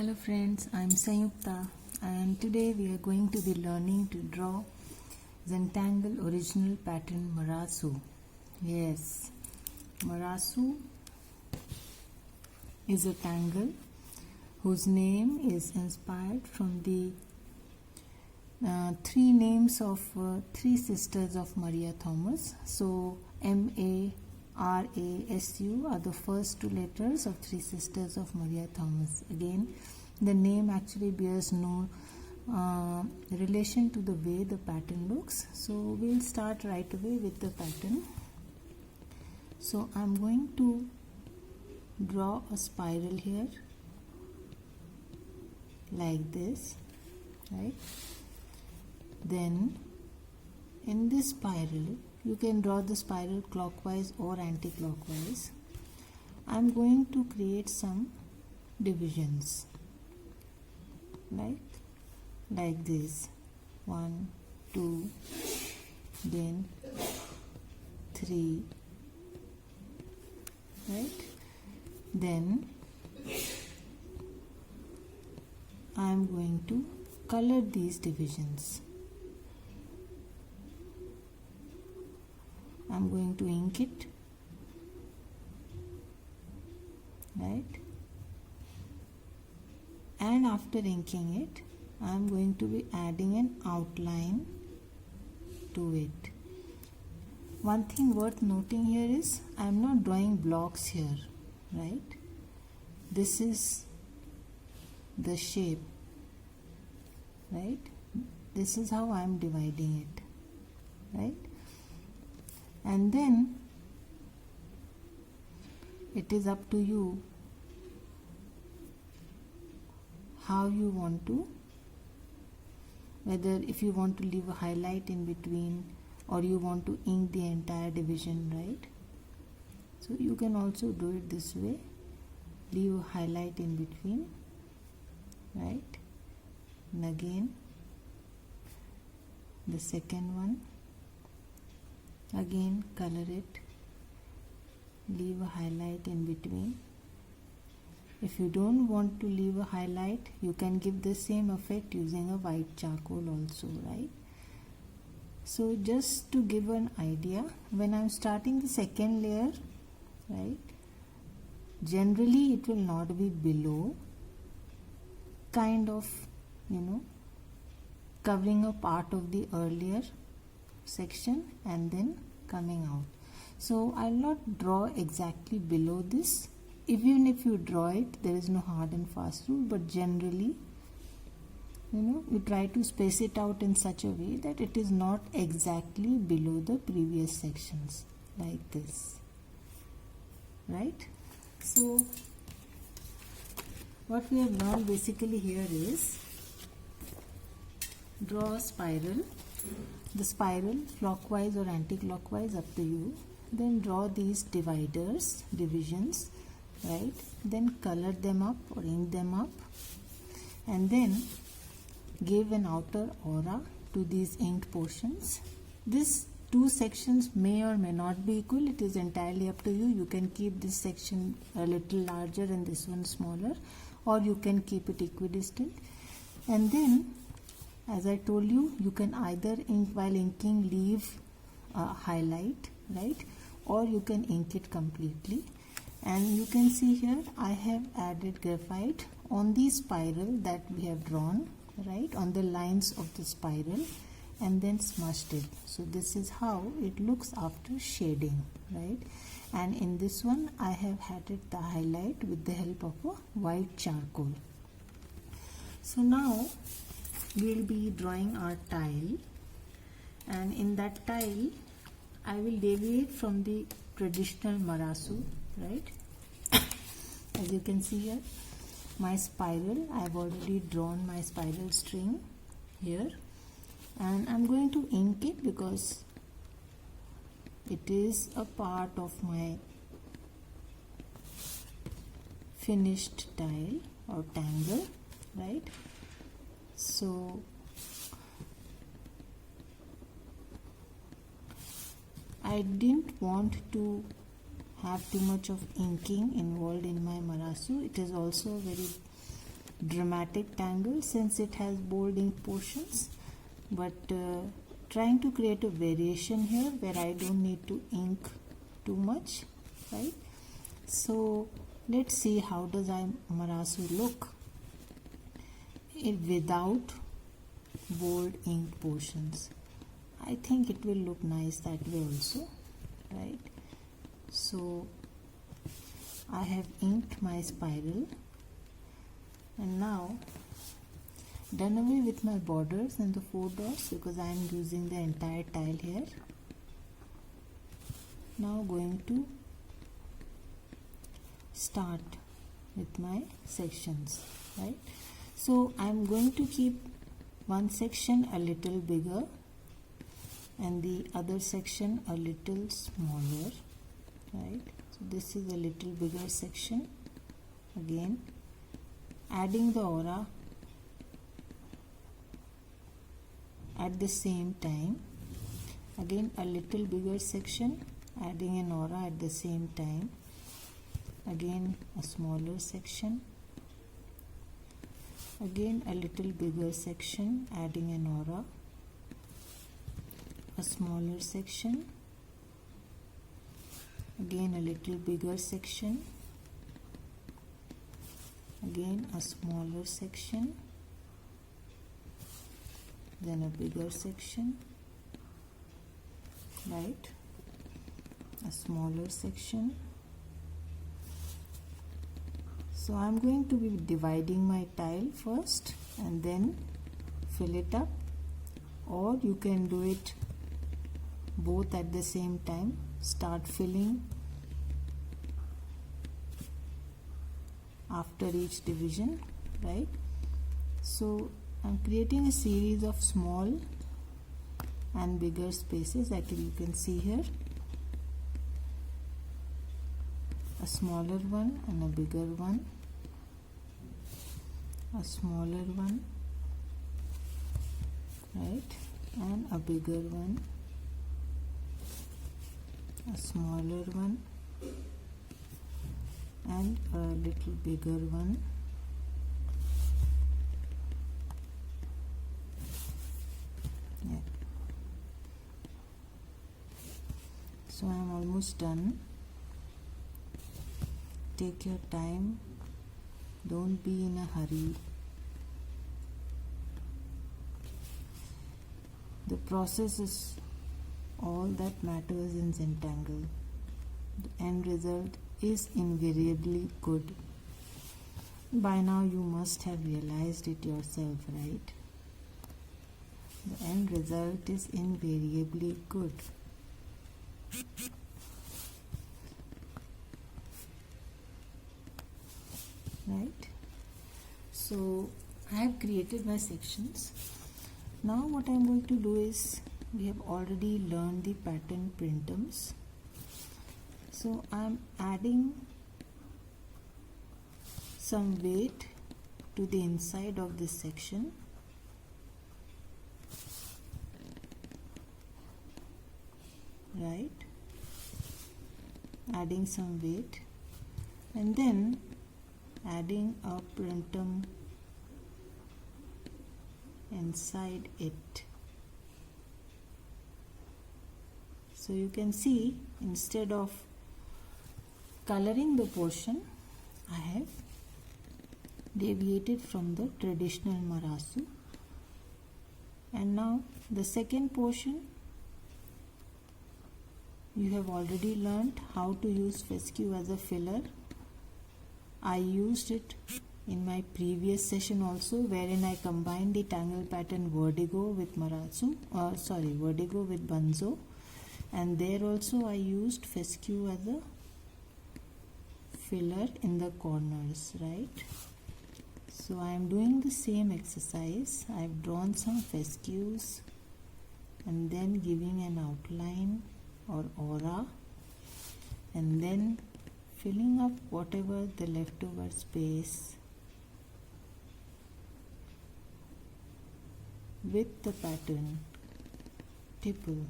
Hello friends, I'm Sanyukta and today we are going to be learning to draw Zentangle original pattern Marasu. Yes, Marasu is a tangle whose name is inspired from the three names of three sisters of Maria Thomas. So M-A-R-A-S-U are the first two letters of three sisters of Maria Thomas. Again, the name actually bears no relation to the way the pattern looks. So we'll start right away with the pattern. So I'm going to draw a spiral here like this, right? Then in this spiral, you can draw the spiral clockwise or anti-clockwise. I'm going to create some divisions like this. 1, 2, then 3, right? Then I'm going to color these divisions. I'm going to ink it, right? And after inking it, I'm going to be adding an outline to it. One thing worth noting here is I'm not drawing blocks here, right? This is the shape, right? This is how I'm dividing it, right? And then it is up to you how you want to, whether if you want to leave a highlight in between or you want to ink the entire division, right? So you can also do it this way, leave a highlight in between, right? And again the second one, again color it, leave a highlight in between. If you don't want to leave a highlight, you can give the same effect using a white charcoal also, right? So just to give an idea, when I'm starting the second layer, right, generally it will not be below, kind of, covering a part of the earlier section and then coming out. So I'll not draw exactly below this. Even if you draw it, there is no hard and fast rule, but generally, we try to space it out in such a way that it is not exactly below the previous sections, like this, right? So what we have learned basically here is draw a spiral, the spiral clockwise or anti-clockwise, up to you. Then draw these divisions, right? Then color them up or ink them up, and then give an outer aura to these inked portions. These two sections may or may not be equal. It is entirely up to you. You can keep this section a little larger and this one smaller, or you can keep it equidistant. And then, as I told you, you can either ink, while inking, leave a highlight, right? Or you can ink it completely. And you can see here I have added graphite on the spiral that we have drawn, right, on the lines of the spiral, and then smudged it. So this is how it looks after shading, right? And in this one I have added the highlight with the help of a white charcoal. So now we'll be drawing our tile, and in that tile I will deviate from the traditional Marasu, right? As you can see here, my spiral, I have already drawn my spiral string here, and I'm going to ink it because it is a part of my finished tile or tangle, right? So I didn't want to have too much of inking involved in my Marasu. It is also very dramatic tangle since it has bold ink portions, but trying to create a variation here where I don't need to ink too much, right? So let's see how does Marasu look without bold ink portions. I think it will look nice that way also, right? So I have inked my spiral, and now done away with my borders and the 4 dots because I am using the entire tile here. Now going to start with my sections, right? So I am going to keep one section a little bigger and the other section a little smaller, right? So this is a little bigger section. Again adding the aura at the same time. Again a little bigger section, adding an aura at the same time. Again a smaller section. Again a little bigger section, adding an aura. A smaller section. Again a little bigger section. Again a smaller section. Then a bigger section, right? A smaller section. So I'm going to be dividing my tile first and then fill it up, or you can do it both at the same time. Start filling after each division, right? So I'm creating a series of small and bigger spaces. Actually you can see here a smaller one and a bigger one, a smaller one, right, and a bigger one, a smaller one, and a little bigger one, yeah. So I am almost done. Take your time, don't be in a hurry. The process is all that matters in Zentangle. The end result is invariably good. By now you must have realized it yourself, right? The end result is invariably good. Right? So I have created my sections. Now what I am going to do is, we have already learned the pattern printums. So I am adding some weight to the inside of this section. Right? Adding some weight and then adding a printum inside it. So you can see, instead of coloring the portion, I have deviated from the traditional Marasu. And now the second portion, you have already learnt how to use fescue as a filler. I used it in my previous session also, wherein I combined the tangle pattern Vertigo with Vertigo with Banzo, and there also I used fescue as a filler in the corners, right? So I am doing the same exercise. I have drawn some fescues and then giving an outline or aura, and then filling up whatever the leftover space with the pattern tipple,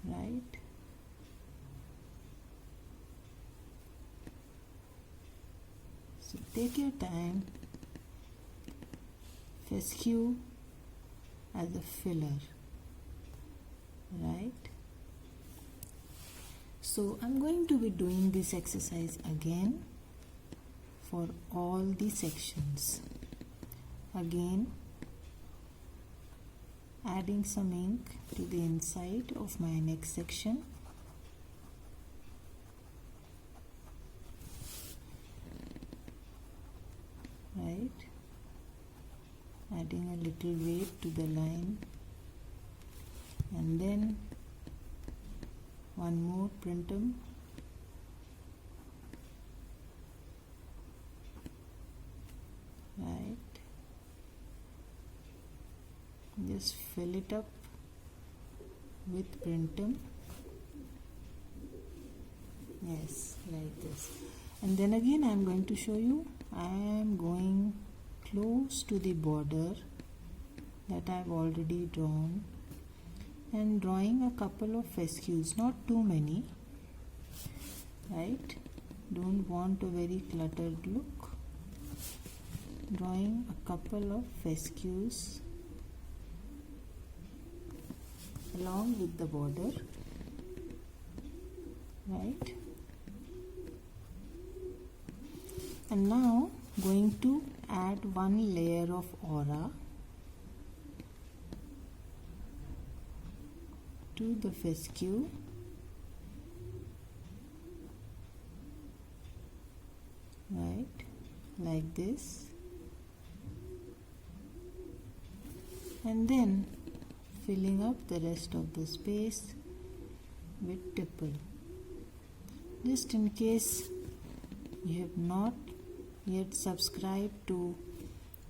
right? So take your time. Fescue as a filler, right? So I'm going to be doing this exercise again for all the sections. Again, adding some ink to the inside of my next section. Right? Adding a little weight to the line, and then one more printum. Right? Just fill it up with printum. Yes, like this. And then again I am going to show you. I am going close to the border that I have already drawn and drawing a couple of fescues, not too many, right? Don't want a very cluttered look. Drawing a couple of fescues along with the border, right? And now going to add one layer of aura to the fescue. Right, like this, and then filling up the rest of the space with tipple. Just in case you have not yet subscribed to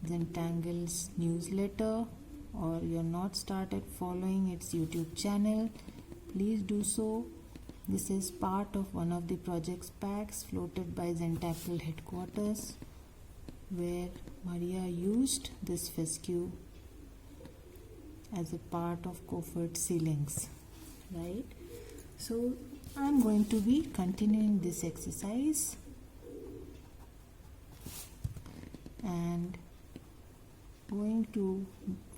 Zentangle's newsletter, or you're not started following its YouTube channel, please do so. This is part of one of the projects packs floated by Zentangle headquarters, where Maria used this fescue as a part of coffered ceilings, right? So I'm going to be continuing this exercise and going to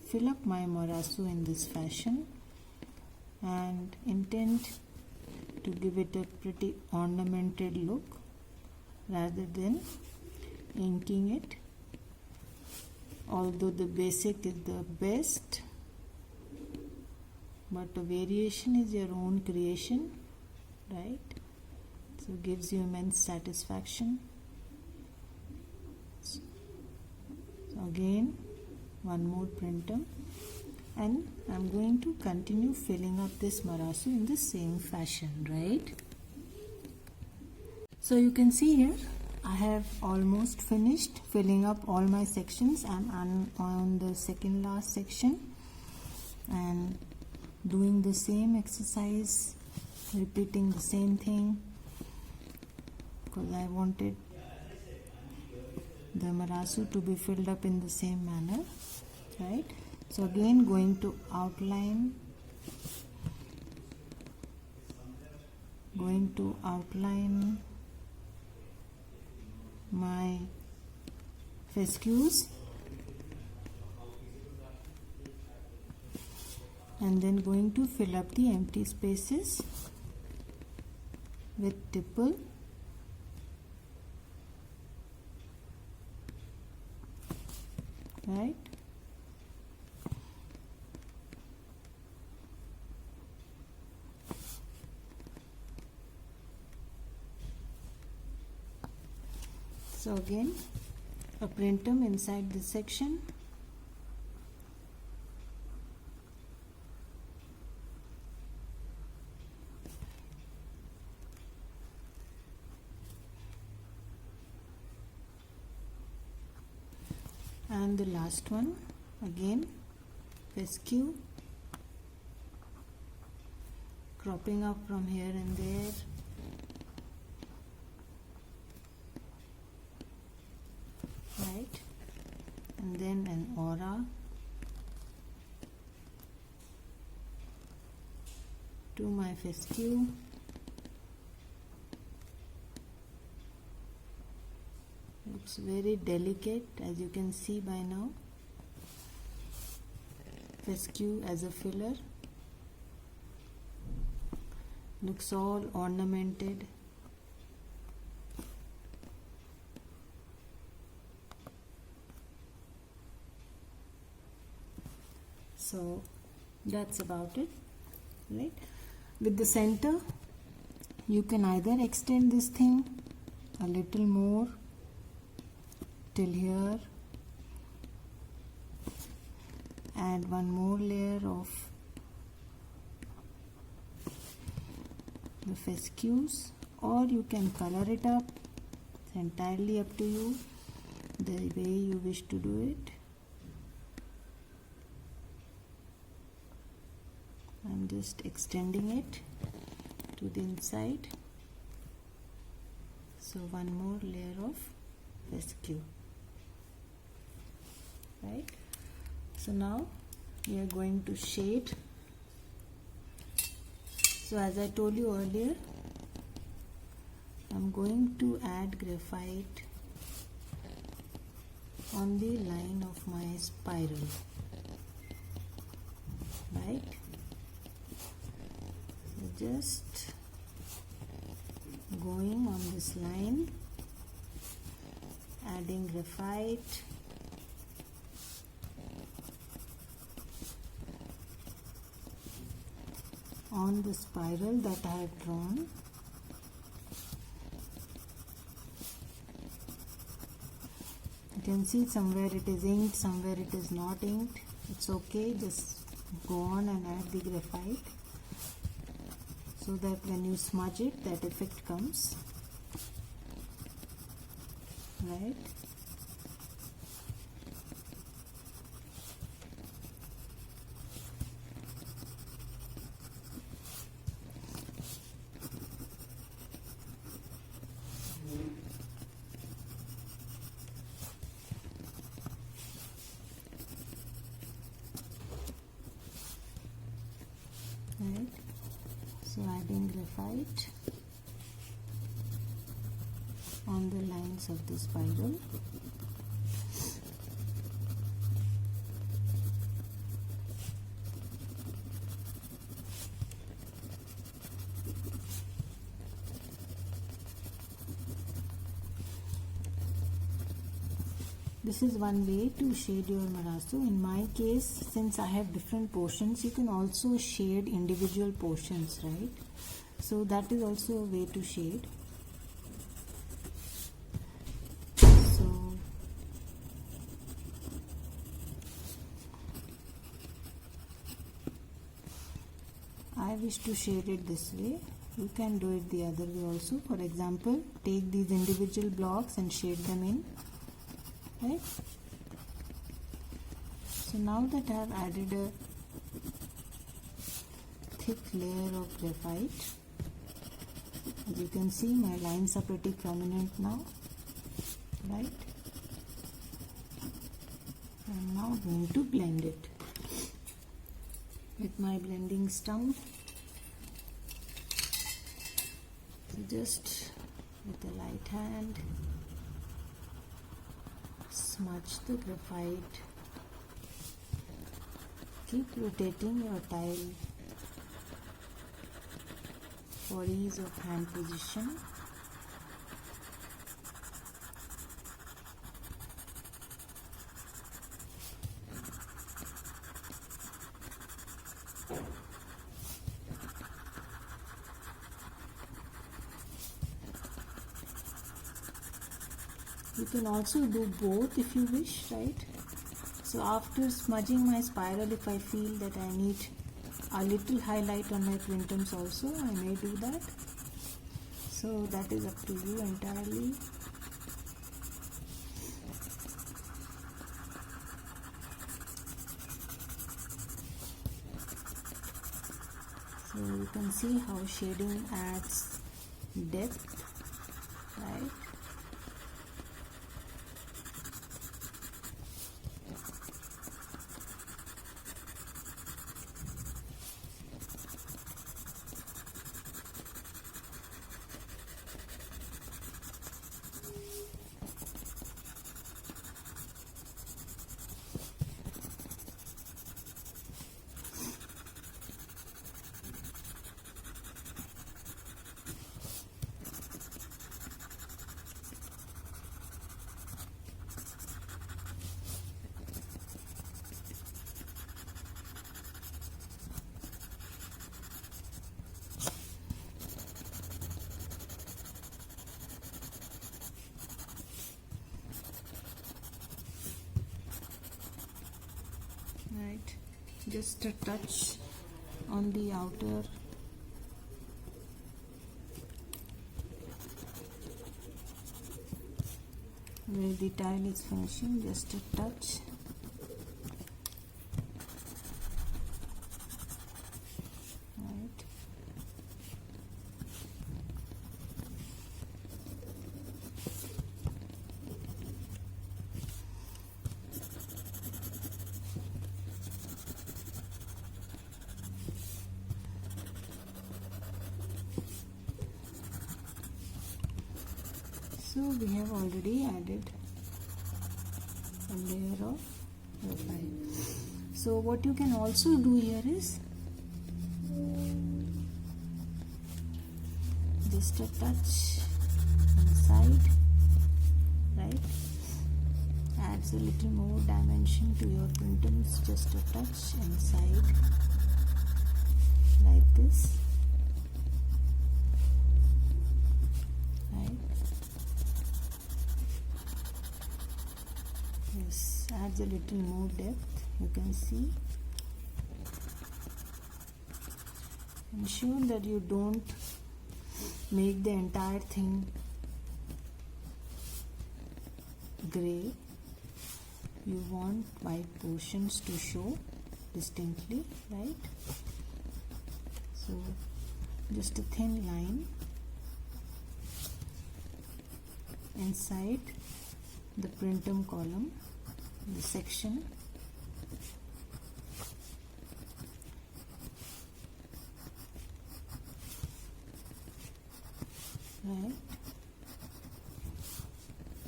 fill up my Marasu in this fashion and intend to give it a pretty ornamented look rather than inking it. Although the basic is the best, but the variation is your own creation, right? So it gives you immense satisfaction. So again, one more printer, and I'm going to continue filling up this Marasu in the same fashion, right? So you can see here I have almost finished filling up all my sections. I'm on the second last section and doing the same exercise, repeating the same thing, because I wanted the Marasu to be filled up in the same manner, right? So again, going to outline my fescues, and then going to fill up the empty spaces with tipple. Right? So again, a printum inside this section, and the last one again fescue, cropping up from here and there, right? And then an aura to my fescue, It's very delicate, as you can see by now. Fescue as a filler. Looks all ornamented. So that's about it, right? With the center, you can either extend this thing a little more till here, add one more layer of the fescues, or you can color it up. It's entirely up to you, the way you wish to do it. I'm just extending it to the inside. So one more layer of fescue, right? So now we are going to shade. So as I told you earlier, I'm going to add graphite on the line of my spiral, right? So just going on this line, adding graphite, on the spiral that I have drawn. You can see somewhere it is inked, somewhere it is not inked. It's okay, just go on and add the graphite so that when you smudge it, that effect comes, right? Right, so adding graphite on the lines of the spiral. This is one way to shade your Marasu. In my case, since I have different portions, you can also shade individual portions, right? So that is also a way to shade. So I wish to shade it this way. You can do it the other way also. For example, take these individual blocks and shade them in. Right? So now that I have added a thick layer of graphite, as you can see, my lines are pretty prominent now, right? I'm now going to blend it with my blending stump. So just with a light hand, smudge the graphite. Keep rotating your tile for ease of hand position. You can also do both if you wish, right? So after smudging my spiral, if I feel that I need a little highlight on my quintums also, I may do that. So that is up to you entirely. So you can see how shading adds depth, right? just a touch on the outer where the tile is finishing, just a touch. Right. So we have already added a layer of profile. So what you can also do here is just a touch inside, right? Adds a little more dimension to your printums. Just a touch inside, like this. Yes, adds a little more depth, you can see. Ensure that you don't make the entire thing grey. You want white portions to show distinctly, right? So just a thin line inside the printum column, the section. Right,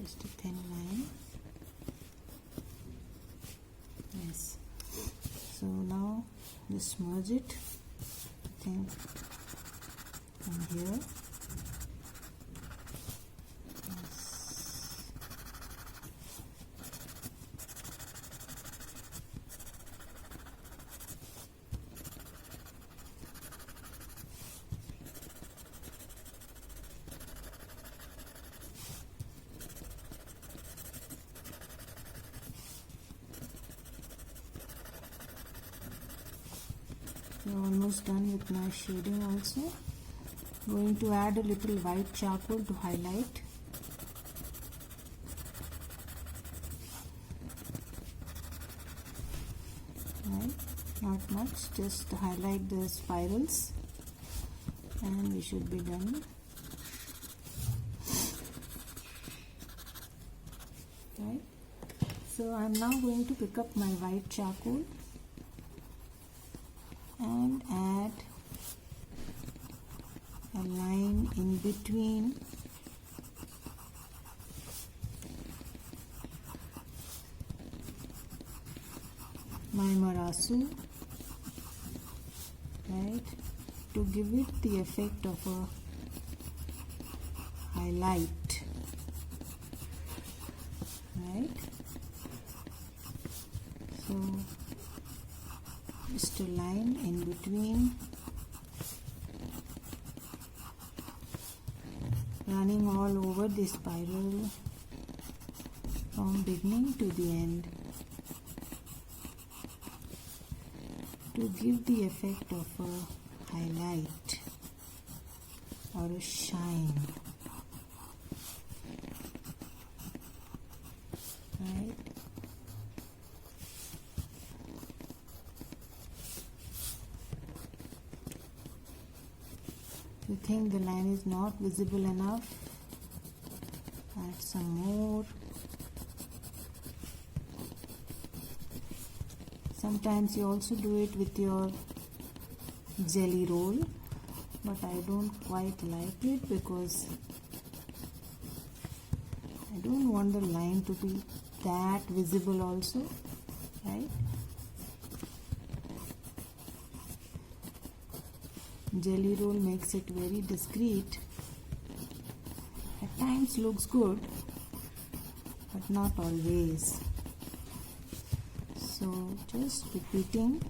just a thin line. Yes. So now just merge it, I think, from here. We're almost done with my shading also. Going to add a little white charcoal to highlight. Right, not much, just highlight the spirals and we should be done. Right, so I'm now going to pick up my white charcoal and add a line in between my Marasu, right, to give it the effect of a highlight, right? So just a line in between, running all over the spiral from beginning to the end to give the effect of a highlight or a shine, right? You think the line is not visible enough, add some more. Sometimes you also do it with your jelly roll, but I don't quite like it because I don't want the line to be that visible also, right? Jelly roll makes it very discreet. At times looks good, but not always. So just repeating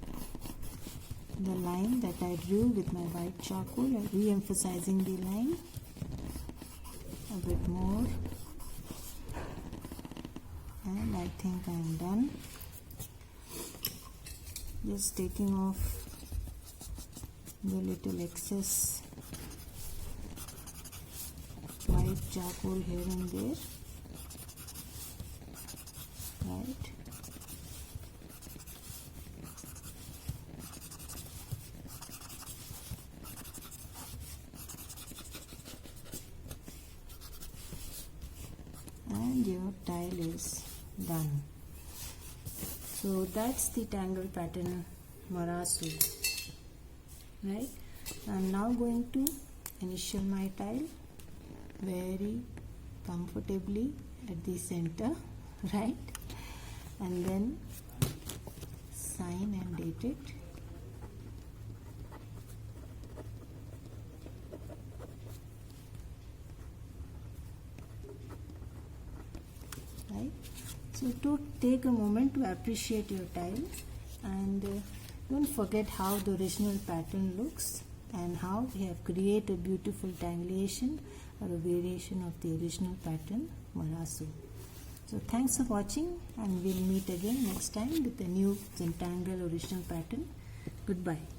the line that I drew with my white charcoal and re-emphasizing the line a bit more, and I think I am done. just taking off the little excess white charcoal here and there, right? And your tile is done. So that's the tangle pattern Marasu, right? I'm now going to initial my tile very comfortably at the center, right? And then sign and date it. Right? So to take a moment to appreciate your tile, and don't forget how the original pattern looks and how we have created a beautiful tangulation or a variation of the original pattern Marasu. So thanks for watching, and we'll meet again next time with a new Zentangle original pattern. Goodbye.